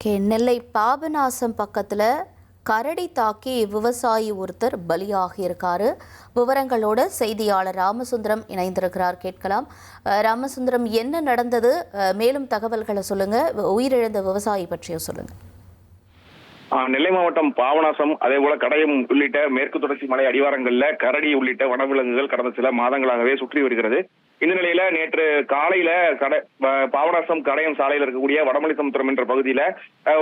Okay, நெல்லை பாபநாசம் பக்கத்தில் கரடி தாக்கி விவசாயி ஒருத்தர் பலியாகி இருக்காரு. விவரங்களோட செய்தியாளர் ராமசுந்தரம் இணைந்திருக்கிறார், கேட்கலாம். ராமசுந்தரம், என்ன நடந்தது? மேலும் தகவல்களை சொல்லுங்க. உயிரிழந்த விவசாயி பற்றியும் சொல்லுங்க. நெல்லை மாவட்டம் பாபநாசம், அதே போல கடையம் உள்ளிட்ட மேற்கு தொடர்ச்சி மலை அடிவாரங்கள்ல கரடி உள்ளிட்ட வனவிலங்குகள் கடந்த சில மாதங்களாகவே சுற்றி வருகிறது. இந்த நிலையில நேற்று காலையில பாபநாசம் கடையம் சாலையில் இருக்கக்கூடிய வடமலிசமுத்திரம் என்ற பகுதியில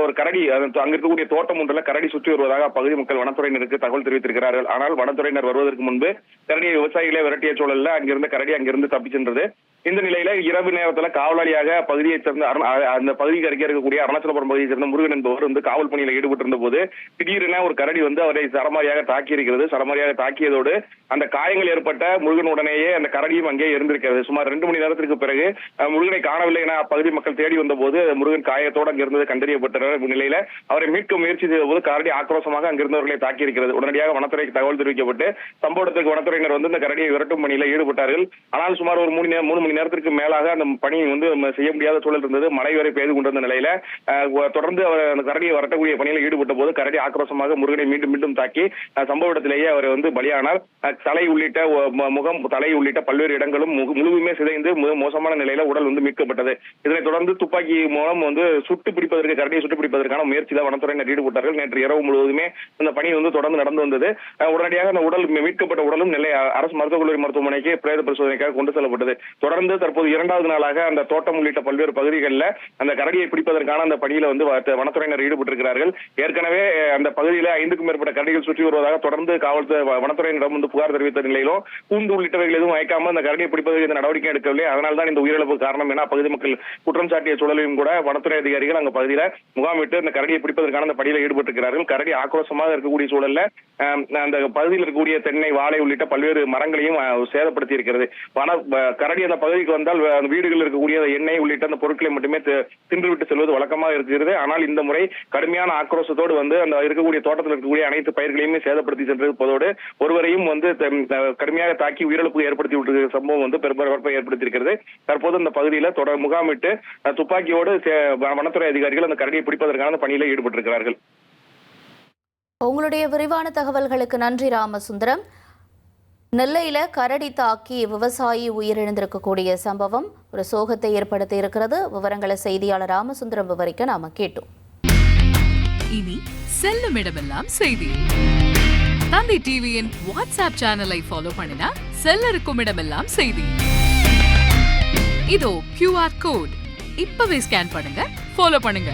ஒரு கரடி, அங்க இருக்கக்கூடிய தோட்டம் ஒன்றுல கரடி சுற்றி வருவதாக அப்பகுதி மக்கள் வனத்துறையினருக்கு தகவல் தெரிவித்திருக்கிறார்கள். ஆனால் வனத்துறையினர் வருவதற்கு முன்பு கரடியை விவசாயிகளே விரட்டிய சூழல்ல அங்கிருந்து கரடி அங்கிருந்து தப்பி சென்றது. இந்த நிலையில இரவு நேரத்துல காவலாளியாக பகுதியை சேர்ந்த அந்த பகுதிக்கு அருகே இருக்கக்கூடிய அருணாச்சலபுரம் பகுதியை சேர்ந்த முருகன் என்பவர் காவல் பணியில் ஈடுபட்டிருந்த போது திடீரென ஒரு கரடி அவரை சரமாரியாக தாக்கி இருக்கிறது. சரமாரியாக தாக்கியதோடு அந்த காயங்கள் ஏற்பட்ட முருகன் உடனேயே அந்த கரடியும் அங்கே இருந்திருக்கிறது. சுமார் 2 மணி நேரத்திற்கு பிறகு முருகனை காணவில்லை என அப்பகுதி மக்கள் தேடி வந்த போது முருகன் காயத்தோடு அங்கிருந்தது கண்டறியப்பட்ட நிலையில அவரை மீட்க முயற்சி செய்த போது கரடி ஆக்ரோஷமாக அங்கிருந்தவர்களை தாக்கி இருக்கிறது. உடனடியாக வனத்துறைக்கு தகவல் தெரிவிக்கப்பட்டு சம்பவ இடத்துக்கு வனத்துறையினர் இந்த கரடியை விரட்டும் பணியில ஈடுபட்டார்கள். ஆனால் சுமார் ஒரு 3 மணி நேரத்திற்கு மேலாக அந்த பணி செய்ய முடியாத சூழல் இருந்தது. மழை வரை பெய்து கொண்டிருந்த நிலையில தொடர்ந்து அவர் அந்த கரடியை வரட்டக்கூடிய பணியில் ஈடுபட்ட போது கரடி ஆக்ரோஷமாக முருகனை மீண்டும் தாக்கி சம்பவ இடத்திலேயே அவர் பலியானார். தலை உள்ளிட்ட முகம், தலை உள்ளிட்ட பல்வேறு இடங்களும் முழுவதுமே சிதைந்து மோசமான நிலையில உடல் மீட்கப்பட்டது. இதனைத் தொடர்ந்து துப்பாக்கி மூலம் சுட்டு பிடிப்பதற்கு, கரடியை சுட்டு பிடிப்பதற்கான முயற்சி தான் வனத்துறையினர் ஈடுபட்டார்கள். நேற்று இரவு முழுவதுமே இந்த பணி தொடர்ந்து நடந்து வந்தது. உடனடியாக அந்த உடல், மீட்கப்பட்ட உடலும் நெல்லை அரசு மருத்துவக் கல்லூரி மருத்துவமனைக்கு பிரேத பரிசோதனைக்காக கொண்டு செல்லப்பட்டது. தொடர்ந்து தற்போது 2வது நாளாக அந்த தோட்டம் உள்ளிட்ட பல்வேறு பகுதிகளில் அந்த கரடியை பிடிப்பதற்கான அந்த பணியில வனத்துறையினர் ஈடுபட்டிருக்கிறார்கள். ஏற்கனவே அந்த பகுதியில 5க்கும் மேற்பட்ட கரடிகள் சுற்றி வருவதாக தொடர்ந்து வனத்துறையினரிடம் புகார் தெரிவித்த நிலையிலும் கூண்டு உள்ளிட்டவைகள் எதுவும் வைக்காமல் அந்த கரடியை பிடிப்பதற்கு நடவடிக்கை எடுக்கவில்லை. அதனால்தான் இந்த உயிரிழப்பு காரணம் என அப்பகுதி மக்கள் குற்றம் சாட்டிய சூழலையும் கூட வனத்துறை அதிகாரிகள் அங்க பகுதியில முகாமிட்டு அந்த கரடியை பிடிப்பதற்கான அந்த பணியில ஈடுபட்டிருக்கிறார்கள். கரடி ஆக்ரோஷமாக இருக்கக்கூடிய சூழல்ல அந்த பகுதியில் இருக்கக்கூடிய தென்னை, வாழை உள்ளிட்ட பல்வேறு மரங்களையும் சேதப்படுத்தி இருக்கிறது. கரடி அந்த பகுதிக்கு வந்தால் வீடுகளில் இருக்கக்கூடிய எண்ணெய் உள்ளிட்ட அந்த பொருட்களை மட்டுமே தின்றுவிட்டு செல்வது வழக்கமாக இருக்கிறது. ஆனால் இந்த முறை கடுமையான ஆக்ரோஷத்தோடு அந்த இருக்கக்கூடிய தோட்டத்தில் இருக்கக்கூடிய அனைத்து பயிர்களையுமே சேதப்படுத்தி சென்றிருப்பதோடு ஒருவரையும் கடுமையாக தாக்கி உயிரிழப்பு ஏற்படுத்தி விட்டு சம்பவம் பெரும்பரப்பை ஏற்படுத்தியிருக்கிறது. தற்போது இந்த பகுதியில தொடர் முகாமிட்டு துப்பாக்கியோடு வனத்துறை அதிகாரிகள் அந்த கரடியை பிடிப்பதற்கான பணியில ஈடுபட்டிருக்கிறார்கள். உங்களுடைய விரிவான தகவல்களுக்கு நன்றி ராமசுந்தரம். நெல்லையில கரடி தாக்கி விவசாயி உயிரிழந்திருக்கக்கூடிய சம்பவம் ஒரு சோகத்தை ஏற்படுத்தி இருக்கிறது. விவரங்களை செய்தியாளர் ராமசுந்தரம் விவரிக்க நாம கேட்டோம். இனி செல்லும் இடமெல்லாம் செய்தி. தந்தை டிவியின் வாட்ஸ்அப் சேனலை ஃபாலோ பண்ணினா செல்ல இருக்கும் இடமெல்லாம் செய்தி. இதோ QR கோட், இப்பவே ஸ்கேன் பண்ணுங்க, ஃபாலோ பண்ணுங்க.